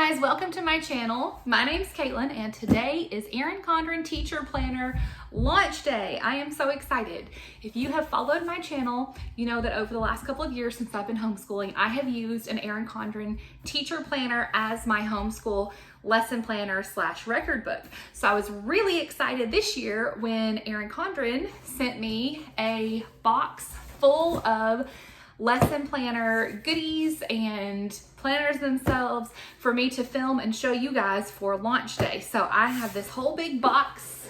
guys, welcome to my channel. My name's Caitlin and today is Erin Condren Teacher Planner launch day. I am so excited. If you have followed my channel, you know that over the last couple of years since I've been homeschooling, I have used an Erin Condren Teacher Planner as my homeschool lesson planner / record book. So I was really excited this year when Erin Condren sent me a box full of lesson planner goodies and planners themselves for me to film and show you guys for launch day. So I have this whole big box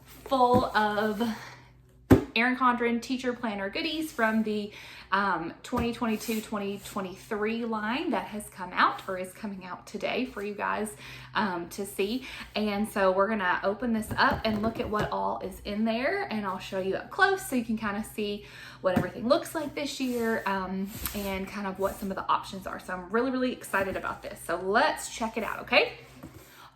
full of Erin Condren Teacher Planner goodies from the 2022-2023 line that has come out or is coming out today for you guys to see. And so we're gonna open this up and look at what all is in there, and I'll show you up close so you can kind of see what everything looks like this year and kind of what some of the options are. So I'm really excited about this. So let's check it out, okay?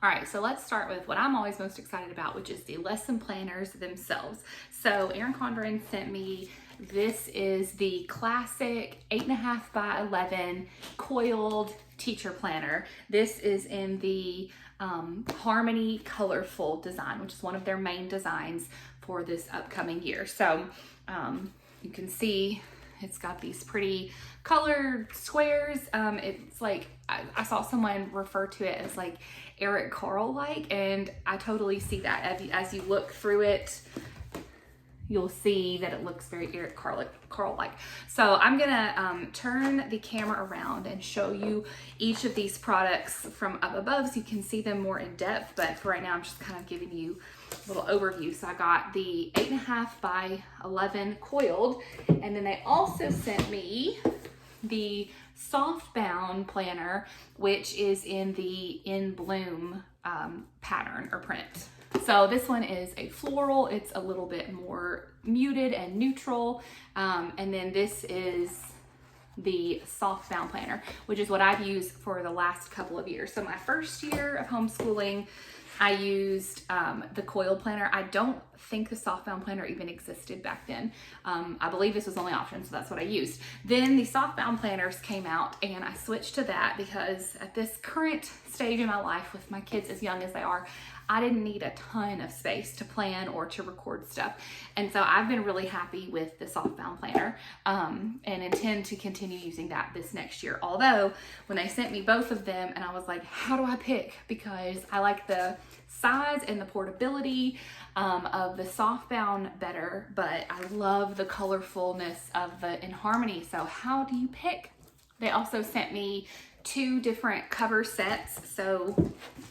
All right, so let's start with what I'm always most excited about, which is the lesson planners themselves. So Erin Condren sent me, this is the classic 8.5 by 11 coiled teacher planner. This is in the Harmony Colorful design, which is one of their main designs for this upcoming year. So you can see it's got these pretty colored squares. It's like, I saw someone refer to it as like Eric Carle-like, and I totally see that. As you look through it, you'll see that it looks very Eric Carle-like. So I'm gonna turn the camera around and show you each of these products from up above so you can see them more in depth, but for right now I'm just kind of giving you a little overview. So I got the 8.5 by 11 coiled, and then they also sent me the softbound planner, which is in the In Bloom pattern or print. So this one is a floral, it's a little bit more muted and neutral, and then this is the softbound planner, which is what I've used for the last couple of years. So my first year of homeschooling, I used the coiled planner. I don't think the softbound planner even existed back then. I believe this was the only option, so that's what I used. Then the softbound planners came out and I switched to that because at this current stage in my life with my kids as young as they are, I didn't need a ton of space to plan or to record stuff. And so I've been really happy with the softbound planner and intend to continue using that this next year. Although when they sent me both of them and I was like, how do I pick? Because I like the size and the portability of the softbound better, but I love the colorfulness of the In Harmony. So how do you pick? They also sent me 2 different cover sets. So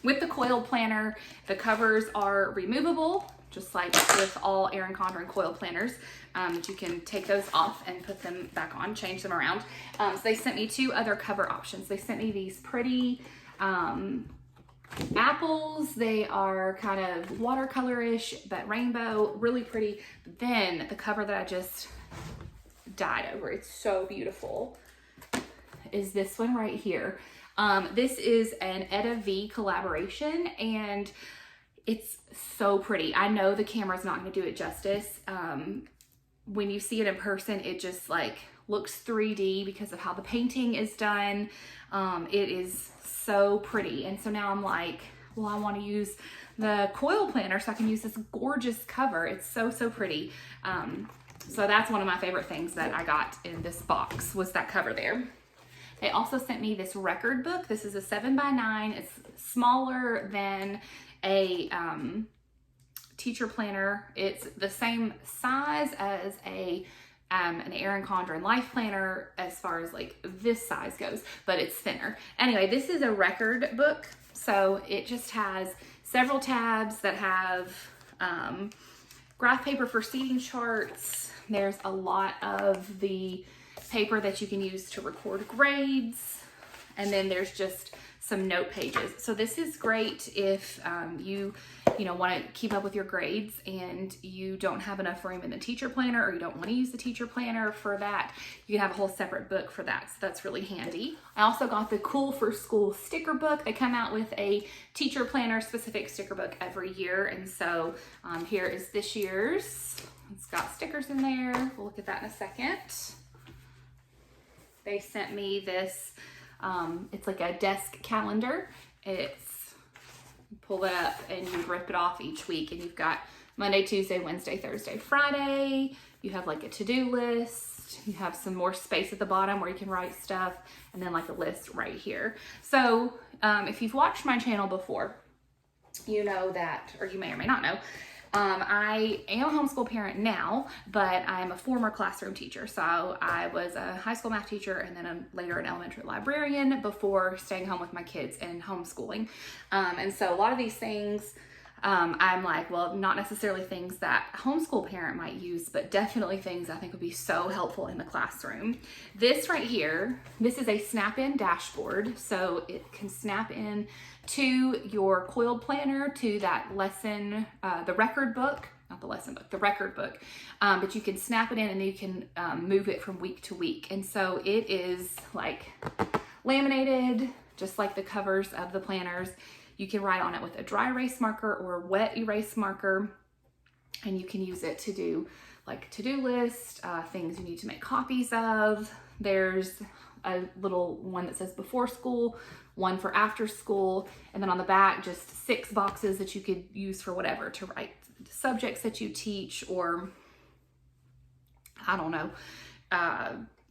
with the coiled planner, the covers are removable, just like with all Erin Condren coil planners. You can take those off and put them back on, change them around. So they sent me 2 other cover options. They sent me these pretty apples. They are kind of watercolorish, but rainbow, really pretty. But then the cover that I just died over, it's so beautiful, is this one right here. This is an Etta V collaboration and it's so pretty. I know the camera's not gonna do it justice. When you see it in person, it just like looks 3D because of how the painting is done. It is so pretty. And so now I'm like, well, I wanna use the coil planner so I can use this gorgeous cover. It's so pretty. So that's one of my favorite things that I got in this box was that cover there. They also sent me this record book. This is a 7 by 9. It's smaller than a teacher planner. It's the same size as an Erin Condren life planner as far as like this size goes, but it's thinner. Anyway, this is a record book. So it just has several tabs that have graph paper for seating charts. There's a lot of the paper that you can use to record grades, and then there's just some note pages. So this is great if you want to keep up with your grades and you don't have enough room in the teacher planner, or you don't want to use the teacher planner for that. You can have a whole separate book for that, so that's really handy. I also got the Cool for School sticker book. They come out with a teacher planner specific sticker book every year, and so here is this year's. It's got stickers in there. We'll look at that in a second. They sent me this It's like a desk calendar. It's, you pull it up and you rip it off each week, and you've got Monday, Tuesday, Wednesday, Thursday, Friday. You have like a to-do list. You have some more space at the bottom where you can write stuff, and then like a list right here. So if you've watched my channel before, you know that, or you may or may not know, I am a homeschool parent now, but I'm a former classroom teacher. So I was a high school math teacher and then later an elementary librarian before staying home with my kids and homeschooling. And so a lot of these things, I'm like, well, not necessarily things that a homeschool parent might use, but definitely things I think would be so helpful in the classroom. This right here, this is a snap-in dashboard. So it can snap in to your coiled planner, to that lesson, the record book, not the lesson book, the record book. But you can snap it in and you can move it from week to week. And so it is like laminated, just like the covers of the planners. You can write on it with a dry erase marker or a wet erase marker, and you can use it to do like to-do list, things you need to make copies of. There's a little one that says before school, one for after school, and then on the back, just 6 boxes that you could use for whatever, to write subjects that you teach, or I don't know,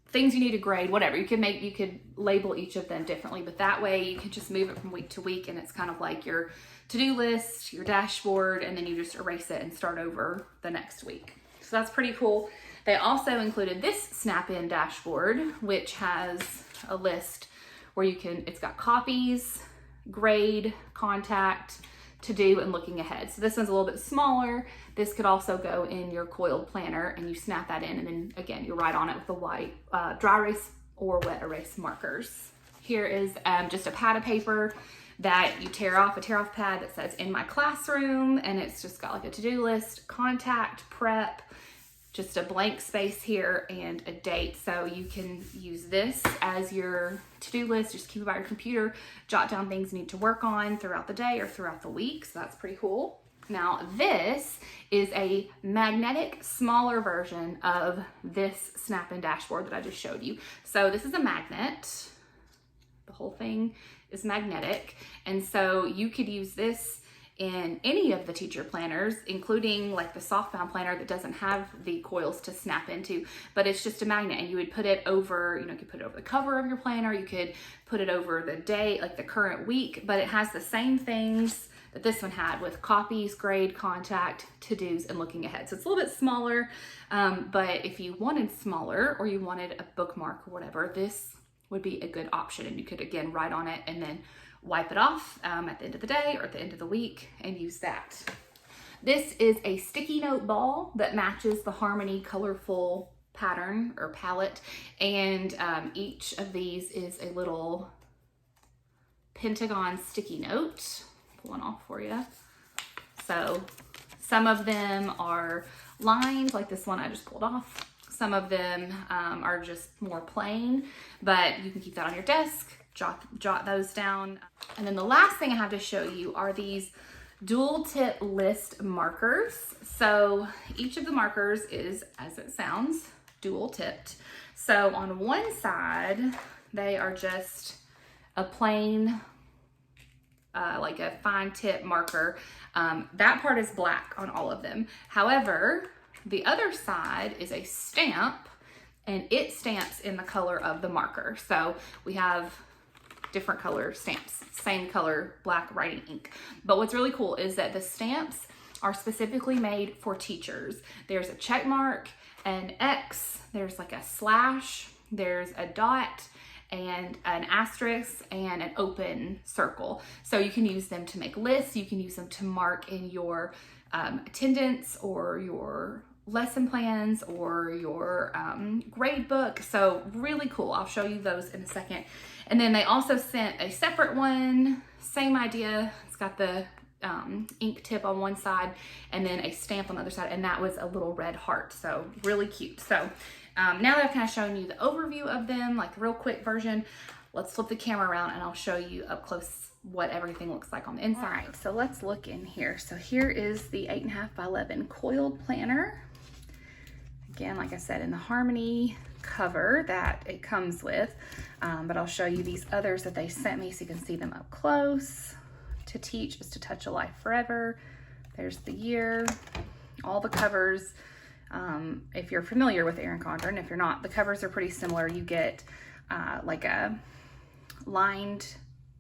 things you need to grade, whatever. You could label each of them differently, but that way you can just move it from week to week, and it's kind of like your to-do list, your dashboard, and then you just erase it and start over the next week. So that's pretty cool. They also included this snap-in dashboard, which has a list where you can, it's got copies, grade, contact, to do, and looking ahead. So this one's a little bit smaller. This could also go in your coiled planner, and you snap that in, and then again, you write on it with the white dry erase or wet erase markers. Here is just a pad of paper that you tear off, a tear off pad that says in my classroom, and it's just got like a to-do list, contact, prep, just a blank space here and a date. So you can use this as your to-do list, just keep it by your computer, jot down things you need to work on throughout the day or throughout the week. So that's pretty cool. Now this is a magnetic, smaller version of this snap-in dashboard that I just showed you. So this is a magnet. The whole thing is magnetic. And so you could use this in any of the teacher planners, including like the softbound planner that doesn't have the coils to snap into, but it's just a magnet, and you would put it over, you know, you could put it over the cover of your planner, you could put it over the day, like the current week, but it has the same things that this one had with copies, grade, contact, to-dos, and looking ahead. So it's a little bit smaller, but if you wanted smaller or you wanted a bookmark or whatever, this would be a good option, and you could again write on it and then wipe it off at the end of the day or at the end of the week and use that. This is a sticky note ball that matches the Harmony colorful pattern or palette, and each of these is a little pentagon sticky note. Pull one off for you. So some of them are lined, like this one I just pulled off. Some of them are just more plain, but you can keep that on your desk, jot those down. And then the last thing I have to show you are these dual tip list markers. So each of the markers is, as it sounds, dual tipped. So on one side, they are just a plain, like a fine tip marker. That part is black on all of them. However, the other side is a stamp, and it stamps in the color of the marker. So we have different color stamps, same color black writing ink. But what's really cool is that the stamps are specifically made for teachers. There's a check mark, an X, there's like a slash, there's a dot, and an asterisk, and an open circle. So you can use them to make lists, you can use them to mark in your attendance or your lesson plans or your grade book. So really cool. I'll show you those in a second. And then they also sent a separate one, same idea. It's got the ink tip on one side and then a stamp on the other side, and that was a little red heart. So really cute. So now that I've kind of shown you the overview of them, like the real quick version, let's flip the camera around and I'll show you up close what everything looks like on the inside. All right, so let's look in here. So here is the 8.5 by 11 coiled planner. Again, like I said, in the Harmony cover that it comes with. but I'll show you these others that they sent me so you can see them up close. To Teach is to Touch a Life Forever. There's the year, all the covers. If you're familiar with Erin Condren, if you're not, the covers are pretty similar. You get like a lined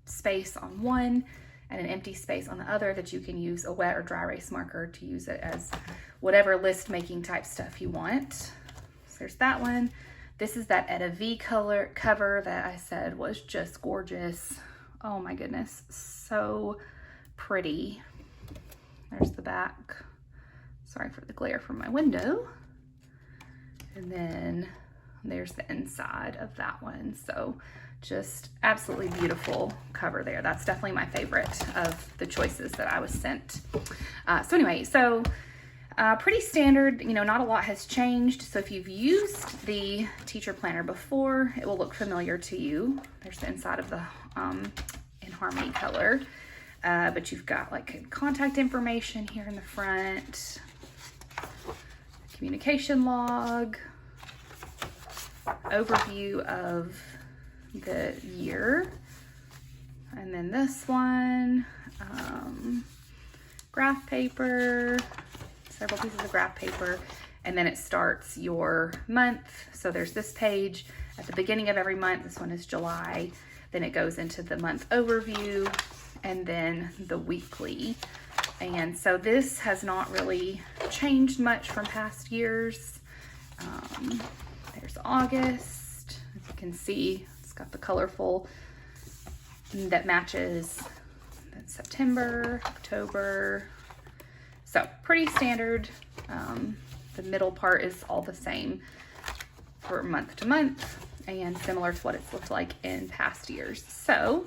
space on one and an empty space on the other that you can use a wet or dry erase marker to use it as whatever list making type stuff you want. So there's that one. This is that Etta V color cover that I said was just gorgeous. Oh my goodness, so pretty. There's the back. Sorry for the glare from my window. And then there's the inside of that one. So just absolutely beautiful cover there. That's definitely my favorite of the choices that I was sent. So anyway, pretty standard, you know, not a lot has changed. So if you've used the teacher planner before, it will look familiar to you. There's the inside of the In Harmony color. But you've got like contact information here in the front, communication log, overview of the year, and then this one, graph paper, several pieces of graph paper, and then it starts your month. So there's this page at the beginning of every month. This one is July. Then it goes into the month overview and then the weekly. And so this has not really changed much from past years. There's August. As you can see, it's got the colorful that matches. That's September, October. So pretty standard. The middle part is all the same for month to month and similar to what it's looked like in past years. So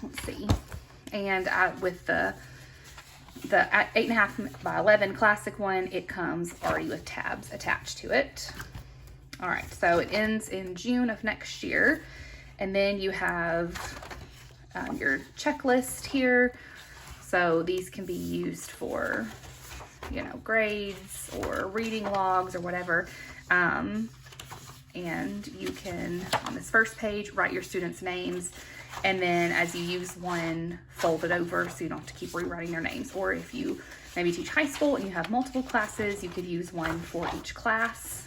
let's see. And with the 8.5 by 11 classic one, it comes already with tabs attached to it. All right, so it ends in June of next year. And then you have your checklist here. So these can be used for, you know, grades or reading logs or whatever. And you can, on this first page, write your students' names. And then as you use one, fold it over so you don't have to keep rewriting their names. Or if you maybe teach high school and you have multiple classes, you could use one for each class.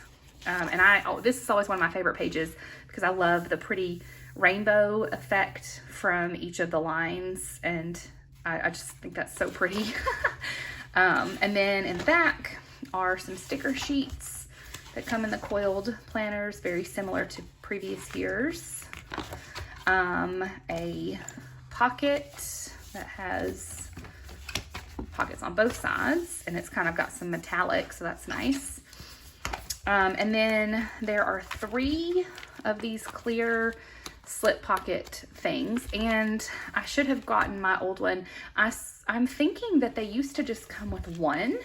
This is always one of my favorite pages because I love the pretty rainbow effect from each of the lines. And I just think that's so pretty. And then in the back are some sticker sheets that come in the coiled planners, very similar to previous years. A pocket that has pockets on both sides, and it's kind of got some metallic, so that's nice. And then there are 3 of these clear slip pocket things, and I should have gotten my old one. I'm thinking that they used to just come with 1,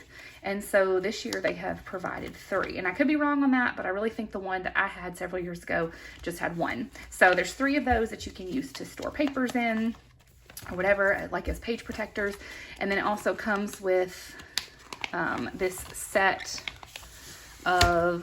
and so this year they have provided 3, and I could be wrong on that, but I really think the one that I had several years ago just had 1. So there's 3 of those that you can use to store papers in or whatever, like as page protectors. And then it also comes with this set of,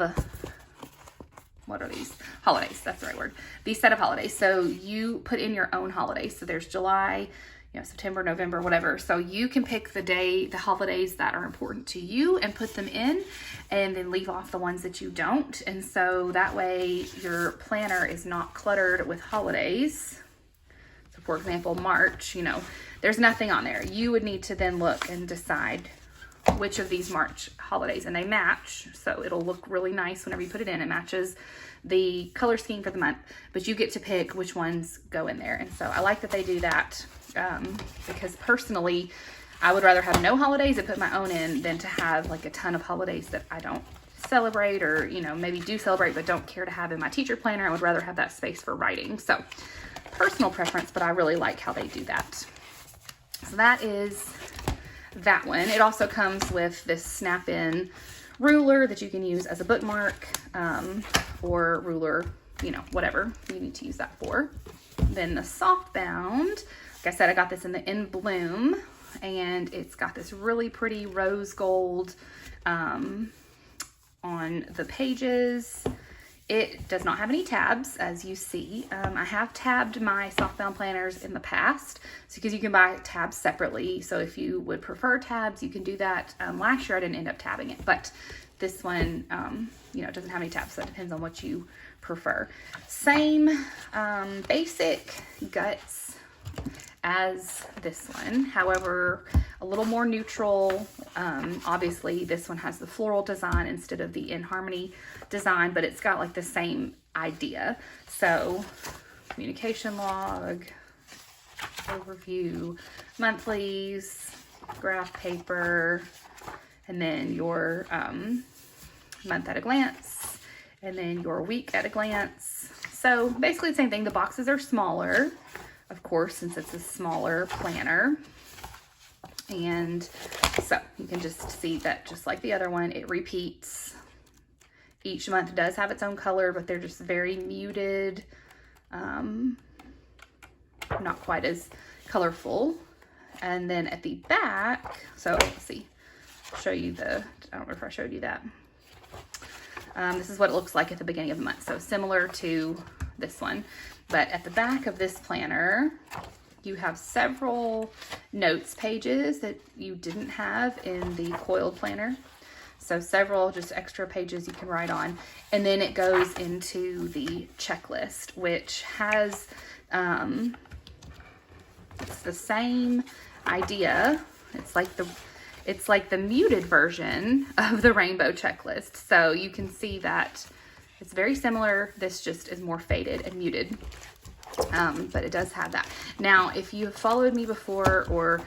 what are these? Holidays, that's the right word. These set of holidays. So you put in your own holidays. So there's July, September, November, whatever. So you can pick the holidays that are important to you and put them in, and then leave off the ones that you don't. And so that way your planner is not cluttered with holidays. So for example, March, there's nothing on there. You would need to then look and decide which of these March holidays, and they match. So it'll look really nice whenever you put it in. It matches the color scheme for the month, but you get to pick which ones go in there. And so I like that they do that. Because personally, I would rather have no holidays and put my own in than to have like a ton of holidays that I don't celebrate, or maybe do celebrate but don't care to have in my teacher planner. I would rather have that space for writing. So personal preference, but I really like how they do that. So that is that one. It also comes with this snap-in ruler that you can use as a bookmark, or ruler, whatever you need to use that for. Then the softbound. Like I said, I got this in the In Bloom, and it's got this really pretty rose gold on the pages. It does not have any tabs, as you see. I have tabbed my softbound planners in the past, because you can buy tabs separately. So if you would prefer tabs, you can do that. Last year I didn't end up tabbing it, but this one, you know, it doesn't have any tabs, so it depends on what you prefer. Same basic guts as this one, however, a little more neutral. Obviously this one has the floral design instead of the In Harmony design, but it's got like the same idea. So communication log, overview, monthlies, graph paper, and then your month at a glance, and then your week at a glance. So basically the same thing. The boxes are smaller, of course, since it's a smaller planner. And so you can just see that just like the other one, it repeats. Each month does have its own color, but they're just very muted, not quite as colorful. And then at the back, so let's see, show you the, I don't know if I showed you that. This is what it looks like at the beginning of the month. So similar to this one, but at the back of this planner, you have several notes pages that you didn't have in the coiled planner. So several just extra pages you can write on. And then it goes into the checklist, which has, it's the same idea. It's like the muted version of the rainbow checklist. So you can see that it's very similar. This just is more faded and muted. But it does have that. Now, if you have followed me before, or,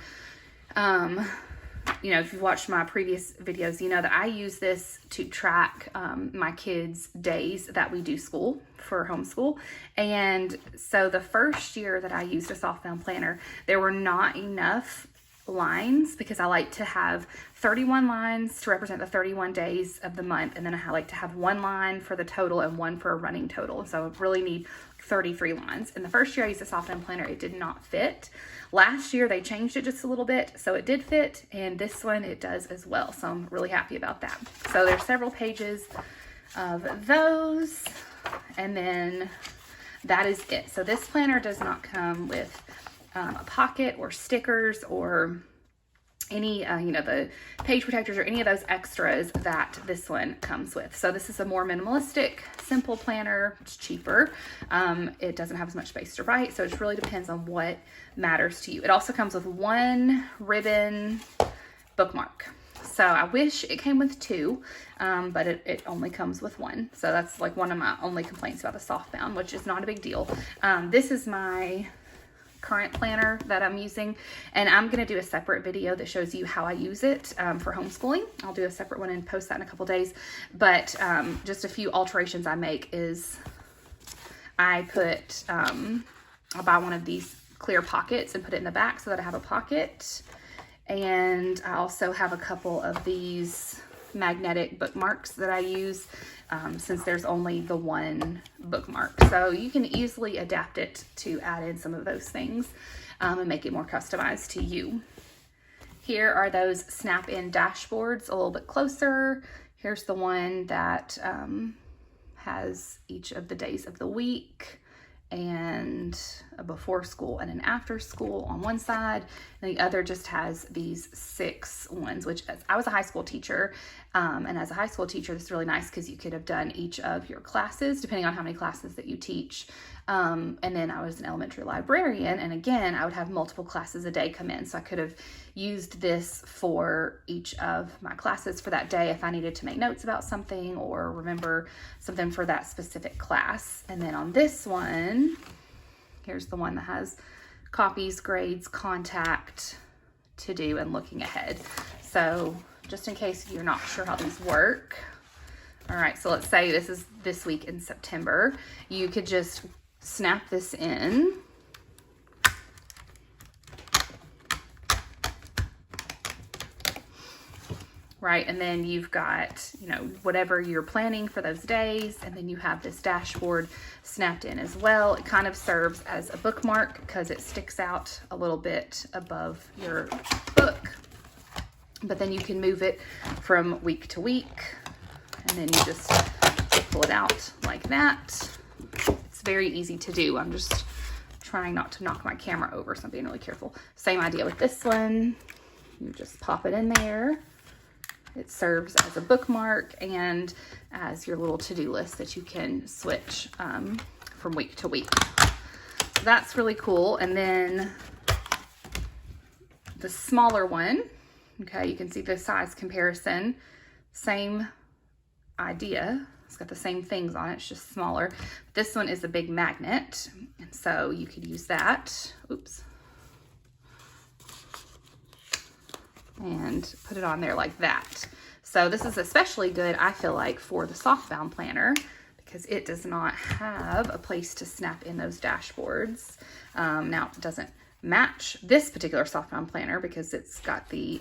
you know, if you've watched my previous videos, you know that I use this to track my kids' days that we do school for homeschool. And so the first year that I used a softbound planner, there were not enough lines, because I like to have 31 lines to represent the 31 days of the month, and then I like to have one line for the total and one for a running total. So I really need 33 lines. And the first year I used a softbound planner, it did not fit. Last year they changed it just a little bit, so it did fit, and this one it does as well. So I'm really happy about that. So there's several pages of those, and then that is it. So this planner does not come with a pocket or stickers or any, you know, the page protectors or any of those extras that this one comes with. So this is a more minimalistic, simple planner. It's cheaper. It doesn't have as much space to write, so it really depends on what matters to you. It also comes with one ribbon bookmark. So I wish it came with two, but it only comes with one. So that's like one of my only complaints about the softbound, which is not a big deal. This is my current planner that I'm using, and I'm going to do a separate video that shows you how I use it for homeschooling. I'll do a separate one and post that in a couple days, but just a few alterations I make is I put I'll buy one of these clear pockets and put it in the back so that I have a pocket, and I also have a couple of these magnetic bookmarks that I use since there's only the one bookmark. So you can easily adapt it to add in some of those things and make it more customized to you. Here are those snap-in dashboards a little bit closer. Here's the one that has each of the days of the week, and a before school and an after school on one side, and the other just has these 6 ones, which I was a high school teacher, and as a high school teacher, this is really nice because you could have done each of your classes depending on how many classes that you teach. And then I was an elementary librarian, and again, I would have multiple classes a day come in, so I could have used this for each of my classes for that day if I needed to make notes about something or remember something for that specific class. And then on this one, here's the one that has copies, grades, contact, to do, and looking ahead. So just in case you're not sure how these work. All right, so let's say this is this week in September. You could just snap this in. Right, and then you've got, you know, whatever you're planning for those days, and then you have this dashboard snapped in as well. It kind of serves as a bookmark because it sticks out a little bit above your book, but then you can move it from week to week, and then you just pull it out like that. It's very easy to do. I'm just trying not to knock my camera over, so I'm being really careful. Same idea with this one. You just pop it in there. It serves as a bookmark and as your little to-do list that you can switch from week to week. So that's really cool. And then the smaller one, okay, you can see the size comparison. Same idea. It's got the same things on it, it's just smaller. This one is a big magnet, and so you could use that. Oops. And put it on there like that. So this is especially good, I feel like, for the softbound planner because it does not have a place to snap in those dashboards. Now, it doesn't match this particular softbound planner because it's got the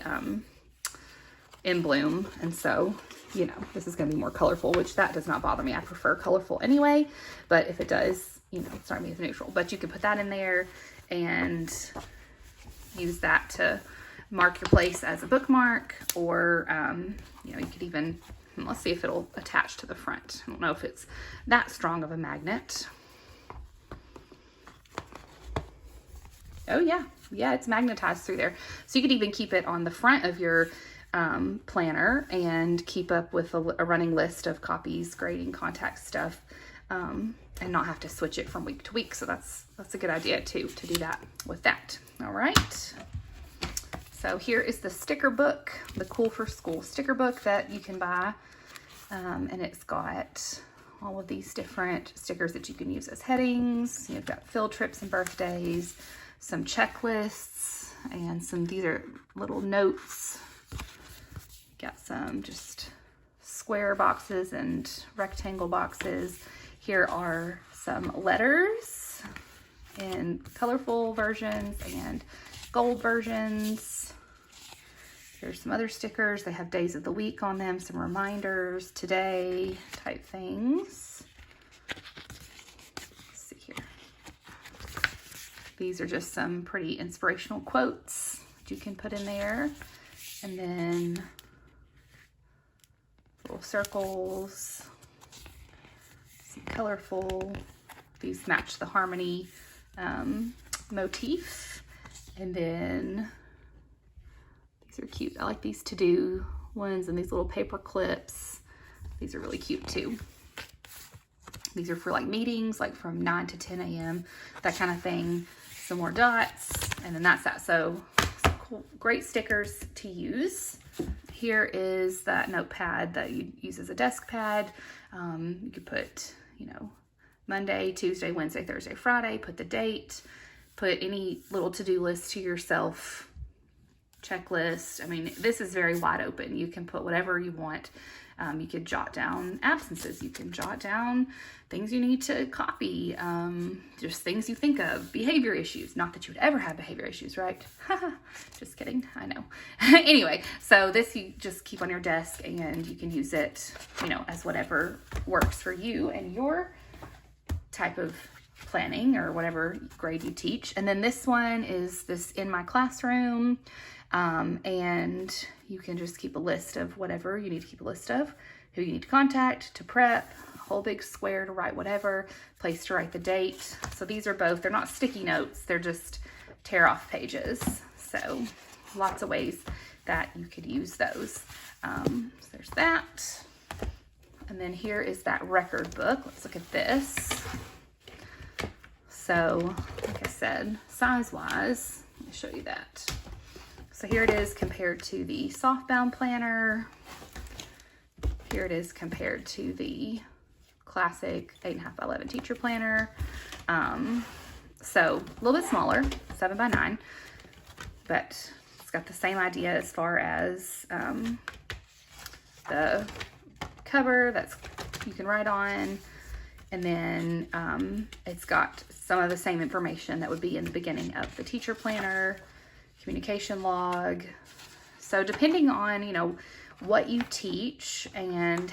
in bloom, and so you know this is going to be more colorful, which that does not bother me. I prefer colorful anyway, but if it does, you know, start me as neutral. But you can put that in there and use that to mark your place as a bookmark, or you know, you could even, let's see if it'll attach to the front. I don't know if it's that strong of a magnet. Oh yeah, it's magnetized through there. So you could even keep it on the front of your planner and keep up with a running list of copies, grading, contact stuff, and not have to switch it from week to week. So that's a good idea too, to do that with that. All right. So here is the sticker book, the Cool for School sticker book that you can buy. And it's got all of these different stickers that you can use as headings. You've got field trips and birthdays, some checklists, and these are little notes. Got some just square boxes and rectangle boxes. Here are some letters in colorful versions and gold versions. Here's some other stickers. They have days of the week on them, some reminders, today type things. Let's see here. These are just some pretty inspirational quotes that you can put in there. And then little circles, some colorful. These match the harmony motif. And then these are cute. I like these to-do ones and these little paper clips. These are really cute too. These are for like meetings, like from 9 to 10 a.m., that kind of thing. Some more dots, and then that's that. So some cool, great stickers to use. Here is that notepad that you use as a desk pad. You could put, you know, Monday, Tuesday, Wednesday, Thursday, Friday, put the date, put any little to-do list to yourself, checklist. I mean, this is very wide open. You can put whatever you want. You could jot down absences. You can jot down things you need to copy, just things you think of, behavior issues. Not that you would ever have behavior issues, right? Just kidding. I know. Anyway, so this you just keep on your desk and you can use it, you know, as whatever works for you and your type of planning or whatever grade you teach. And then this one is this in my classroom. And you can just keep a list of whatever you need to keep a list of, who you need to contact, to prep, whole big square to write whatever, place to write the date. So these are both, they're not sticky notes, they're just tear off pages. So lots of ways that you could use those. So there's that. And then here is that record book. Let's look at this. So like I said, size-wise, let me show you that. So here it is compared to the softbound planner. Here it is compared to the classic 8.5 by 11 teacher planner. So a little bit smaller, 7 by 9, but it's got the same idea as far as the cover that's you can write on. And then it's got some of the same information that would be in the beginning of the teacher planner. Communication log. So depending on, you know, what you teach and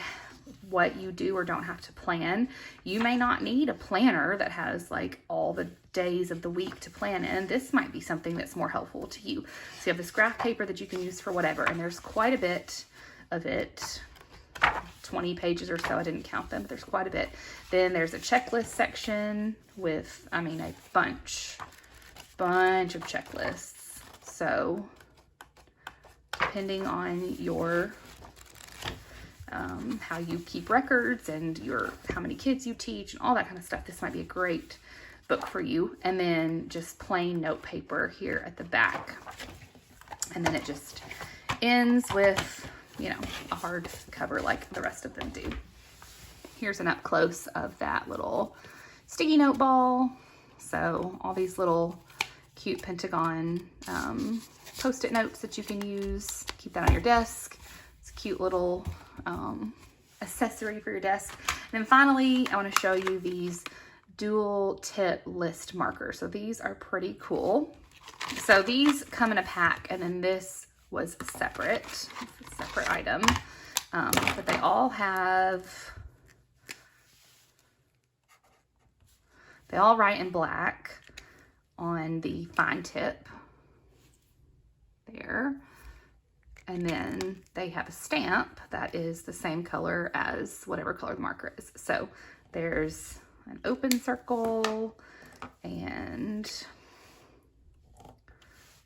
what you do or don't have to plan, you may not need a planner that has like all the days of the week to plan in. This might be something that's more helpful to you. So you have this graph paper that you can use for whatever, and there's quite a bit of it. 20 pages or so. I didn't count them, but there's quite a bit. Then there's a checklist section with, I mean, a bunch of checklists. So depending on your how you keep records and how many kids you teach and all that kind of stuff, this might be a great book for you. And then just plain note paper here at the back. And then it just ends with, you know, a hard cover like the rest of them do. Here's an up close of that little sticky note ball. So all these little cute pentagon post-it notes that you can use. Keep that on your desk. It's a cute little accessory for your desk. And then finally, I want to show you these dual tip list markers. So these are pretty cool. So these come in a pack, and then this was separate. It's a separate item. But they all write in black on the fine tip there. And then they have a stamp that is the same color as whatever color the marker is. So there's an open circle, and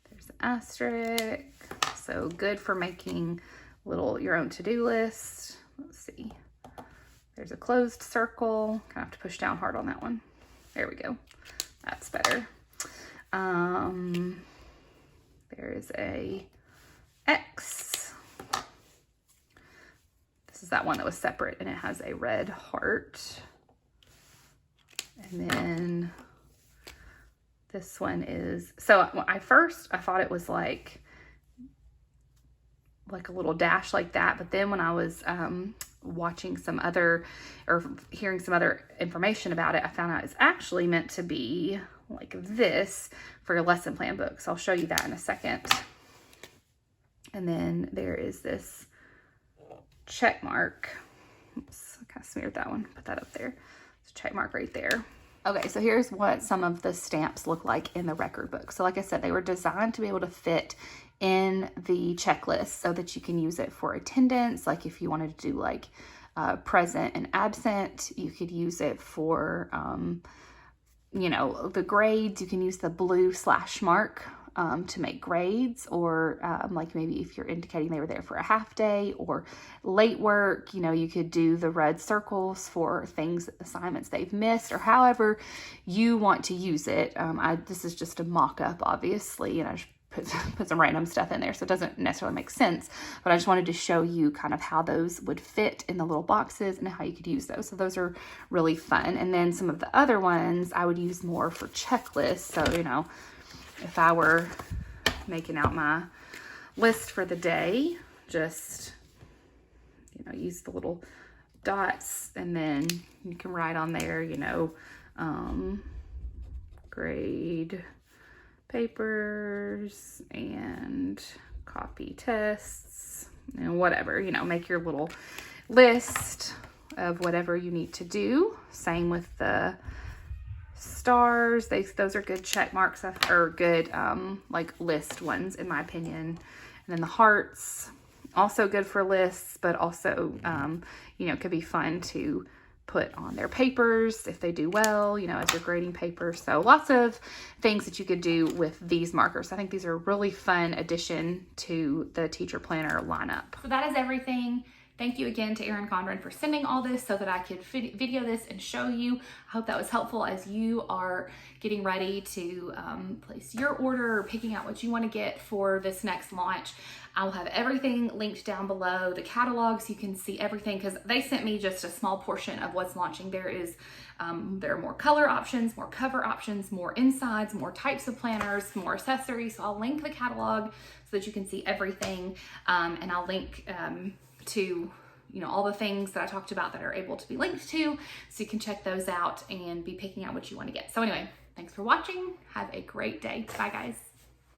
there's an asterisk. So good for making your own to-do list. Let's see. There's a closed circle. Kind of have to push down hard on that one. There we go. That's better. There is a X. This is that one that was separate, and it has a red heart. And then this one is, so I thought it was like a little dash like that, but then when I was watching some other, or hearing some other information about it, I found out it's actually meant to be like this for your lesson plan book. So I'll show you that in a second. And then there is this check mark. Oops, I kind of smeared that one. Put that up there. It's a check mark right there. Okay, so here's what some of the stamps look like in the record book. So like I said, they were designed to be able to fit in the checklist so that you can use it for attendance. Like if you wanted to do like present and absent, you could use it for, you know, the grades. You can use the blue slash mark to make grades, or like maybe if you're indicating they were there for a half day or late work, you know, you could do the red circles for things, assignments they've missed, or however you want to use it. This is just a mock-up, obviously, and I just put some random stuff in there, so it doesn't necessarily make sense, but I just wanted to show you kind of how those would fit in the little boxes and how you could use those. So those are really fun. And then some of the other ones I would use more for checklists. So, you know, if I were making out my list for the day, just, you know, use the little dots, and then you can write on there, you know, grade papers and copy tests and whatever, you know, make your little list of whatever you need to do. Same with the stars. Those are good check marks, or good like list ones in my opinion. And then the hearts, also good for lists, but also you know, could be fun to put on their papers if they do well, you know, as you're grading papers. So lots of things that you could do with these markers. I think these are a really fun addition to the teacher planner lineup. So that is everything. Thank you again to Erin Condren for sending all this so that I could video this and show you. I hope that was helpful as you are getting ready to place your order or picking out what you want to get for this next launch. I will have everything linked down below, the catalogs. You can see everything because they sent me just a small portion of what's launching. There are more color options, more cover options, more insides, more types of planners, more accessories. So I'll link the catalog so that you can see everything, and I'll link to, you know, all the things that I talked about that are able to be linked to, so you can check those out and be picking out what you want to get. So anyway, thanks for watching. Have a great day. Bye guys.